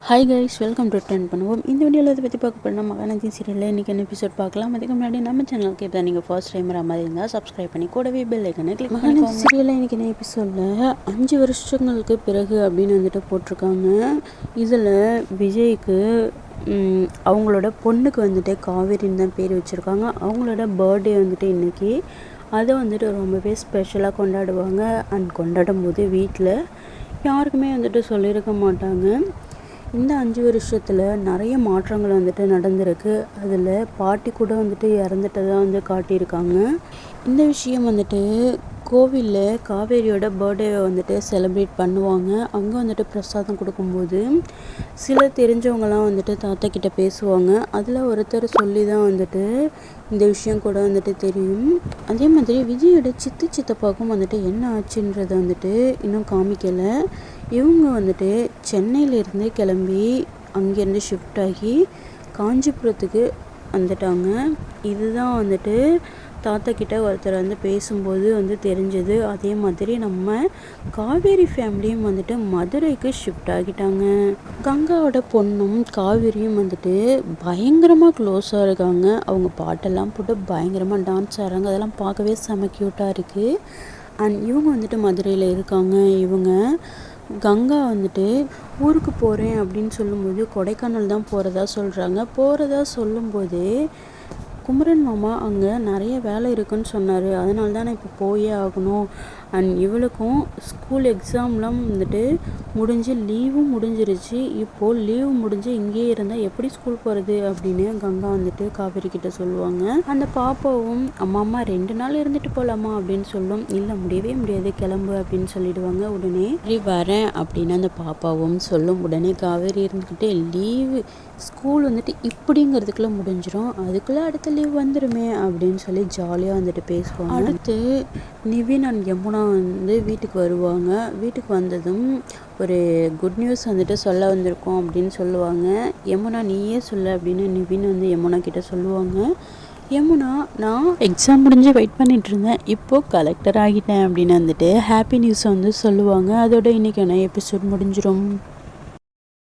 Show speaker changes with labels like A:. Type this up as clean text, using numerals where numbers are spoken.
A: Hi guys, welcome to trend பண்ணுவோம். இந்த வீடியோவில் இதை பற்றி பார்க்க போனால் மகாநதி சீரியலில் இன்றைக்கி என்ன எபிசோட் பார்க்கலாம். அதுக்கு முன்னாடி நம்ம சேனலுக்கு இப்போ நீங்கள் ஃபர்ஸ்ட் டைமர் மாதிரி இருந்தால் சப்ஸ்கிரைப் பண்ணி கூடவே பெல் ஐக்கனை கிளிக் பண்ணி. மகாநதி சீரியலில் இன்றைக்கி என்ன எபிசோடில் 5 வருஷங்களுக்கு பிறகு அப்படின்னு வந்துட்டு போட்டிருக்காங்க. இதில் விஜய்க்கு அவங்களோட பொண்ணுக்கு வந்துட்டு காவேரின்னு தான் பேர் வச்சுருக்காங்க. அவங்களோட பர்த்டே வந்துட்டு இன்றைக்கி அதை வந்துட்டு ரொம்பவே ஸ்பெஷலாக கொண்டாடுவாங்க. அண்ட் கொண்டாடும் போது வீட்டில் யாருக்குமே வந்துட்டு சொல்லியிருக்க மாட்டாங்க. இந்த 5 வருஷத்தில் நிறைய மாற்றங்கள் வந்துட்டு நடந்திருக்கு. அதில் பாட்டி கூட வந்துட்டு இறந்துட்டதாக வந்து காட்டியிருக்காங்க. இந்த விஷயம் வந்துட்டு கோவிலில் காவேரியோட பர்த்டேவை வந்துட்டு செலிப்ரேட் பண்ணுவாங்க. அங்கே வந்துட்டு பிரசாதம் கொடுக்கும்போது சில தெரிஞ்சவங்களாம் வந்துட்டு தாத்தா கிட்ட பேசுவாங்க. அதில் ஒருத்தர் சொல்லி தான் வந்துட்டு இந்த விஷயம் கூட வந்துட்டு தெரியும். அதே மாதிரி விஜயோட சித்தப்பாவுக்கும் வந்துட்டு என்ன ஆச்சுன்றதை வந்துட்டு இன்னும் காமிக்கலை. இவங்க வந்துட்டு சென்னையிலேருந்து கிளம்பி அங்கேருந்து ஷிஃப்ட் ஆகி காஞ்சிபுரத்துக்கு வந்துட்டாங்க. இதுதான் வந்துட்டு தாத்தா கிட்ட ஒருத்தர் வந்து பேசும்போது வந்து தெரிஞ்சது. அதே மாதிரி நம்ம காவேரி ஃபேமிலியும் வந்துட்டு மதுரைக்கு ஷிஃப்ட் ஆகிட்டாங்க. கங்காவோட பொண்ணும் காவேரியும் வந்துட்டு பயங்கரமாக க்ளோஸாக இருக்காங்க. அவங்க பாட்டெல்லாம் போட்டு பயங்கரமாக டான்ஸ் ஆடுறாங்க. அதெல்லாம் பார்க்கவே செம க்யூட்டாக இருக்குது. அண்ட் இவங்க வந்துட்டு மதுரையில் இருக்காங்க. இவங்க கங்கா வந்துட்டு ஊருக்கு போகிறேன் அப்படின்னு சொல்லும்போது கொடைக்கானல் தான் போகிறதா சொல்லும்போதே குமரன் மாமா அங்கே நிறைய வேலை இருக்குன்னு சொன்னார். அதனால தான் நான் இப்போ போயே ஆகணும். அண்ட் இவளுக்கும் ஸ்கூல் எக்ஸாம்லாம் வந்துட்டு முடிஞ்சு லீவும் முடிஞ்சிருச்சு. இப்போது லீவு முடிஞ்சு இங்கேயே இருந்தால் எப்படி ஸ்கூல் போகிறது அப்படின்னு கங்கா வந்துட்டு காவேரி கிட்ட சொல்லுவாங்க. அந்த பாப்பாவும் அம்மா 2 நாள் இருந்துட்டு போகலாமா அப்படின்னு சொல்லும். இல்லை முடியவே முடியாது, கிளம்பு அப்படின்னு சொல்லிடுவாங்க. உடனே வரேன் அப்படின்னு அந்த பாப்பாவும் சொல்லும். உடனே காவேரி இருந்துக்கிட்டே லீவு ஸ்கூல் வந்துட்டு இப்படிங்கிறதுக்குள்ளே முடிஞ்சிடும், அதுக்குள்ளே அடுத்த லீவ் வந்துடுமே அப்படின்னு சொல்லி ஜாலியாக வந்துட்டு பேசுவாங்க. அடுத்து நிவின் அண்ட் யமுனா வந்து வீட்டுக்கு வருவாங்க. வீட்டுக்கு வந்ததும் ஒரு குட் நியூஸ் வந்துட்டு சொல்ல வந்திருக்கோம் அப்படின்னு சொல்லுவாங்க. யமுனா நீயே சொல்லு அப்படின்னு நிவின் வந்து யமுனா கிட்ட சொல்லுவாங்க. யமுனா நான் எக்ஸாம் முடிஞ்சு வெயிட் பண்ணிட்டு இருந்தேன், இப்போது கலெக்டர் ஆகிட்டேன் அப்படின்னு வந்துட்டு ஹாப்பி நியூஸை வந்து சொல்லுவாங்க. அதோட இன்றைக்கான எபிசோட் முடிஞ்சிடும்.